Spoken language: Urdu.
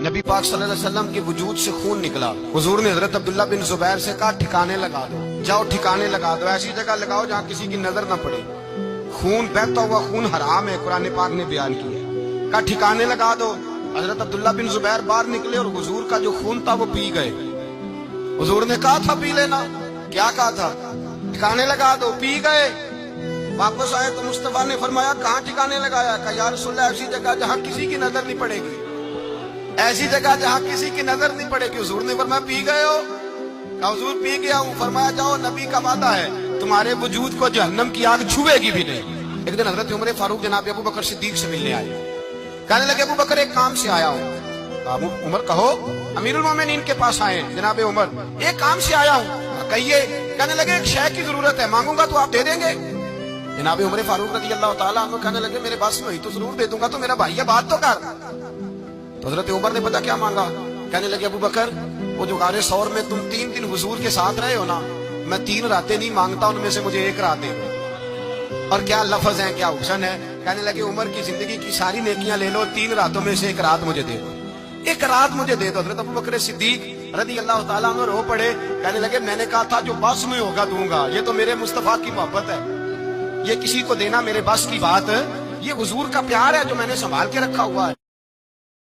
نبی پاک صلی اللہ علیہ وسلم کے وجود سے خون نکلا. حضور نے حضرت عبداللہ بن زبیر سے کہا ٹھکانے لگا دو، جاؤ ٹھکانے لگا دو، ایسی جگہ لگاؤ جہاں کسی کی نظر نہ پڑے. خون بہتا ہوا خون حرام ہے، قرآن پاک نے بیان کیا ہے. کہا ٹھکانے لگا دو. حضرت عبداللہ بن زبیر باہر نکلے اور حضور کا جو خون تھا وہ پی گئے. حضور نے کہا تھا پی لینا، کیا کہا تھا؟ ٹھکانے لگا دو، پی گئے. واپس آئے تو مصطفیٰ نے فرمایا کہاں ٹھکانے لگایا؟ کہا یا رسول اللہ ایسی جگہ جہاں کسی کی نظر نہیں پڑے گی، ایسی جگہ جہاں کسی کی نظر نہیں پڑے گی. حضور نے فرمایا پی گئے ہو؟ کہا حضور پی گیا ہوں. فرمایا جاؤ، نبی کا وعدہ ہے تمہارے وجود کو جہنم کی آگ چھوئے گی بھی نہیں. ایک دن حضرت عمر فاروق جناب ابو بکر صدیق سے ملنے آئے. کہنے لگے ابو بکر ایک کام سے آیا ہوں. عمر کہو. امیر المومنین کے پاس آئے جناب عمر، ایک کام سے آیا ہوں. کہیے. کہنے لگے ایک شے کی ضرورت ہے، مانگوں گا تو آپ دے دیں گے؟ جناب عمر فاروق رضی اللہ تعالیٰ عنہ کہنے لگے میرے پاس میں تو ضرور دے دوں گا، تو میرا بھائی ہے بات تو کر. تو حضرت عمر نے پتا کیا مانگا؟ کہنے لگے ابو بکر وہ جو غار ثور میں تم 3 دن حضور کے ساتھ رہے ہو نا، میں 3 راتیں نہیں مانگتا، ان میں سے مجھے 1 رات دے. اور کیا لفظ ہیں، کیا حسن ہے. کہنے لگے عمر کی زندگی کی ساری نیکیاں لے لو، 3 راتوں میں سے 1 رات مجھے دے دو، 1 رات مجھے دے دو. حضرت ابو بکر صدیق رضی اللہ تعالیٰ عنہ رو پڑے. کہنے لگے میں نے کہا تھا جو بس میں ہوگا دوں گا، یہ تو میرے مصطفیٰ کی محبت ہے، یہ کسی کو دینا میرے بس کی بات ہے، یہ حضور کا پیار ہے جو میں نے سنبھال کے رکھا ہوا ہے.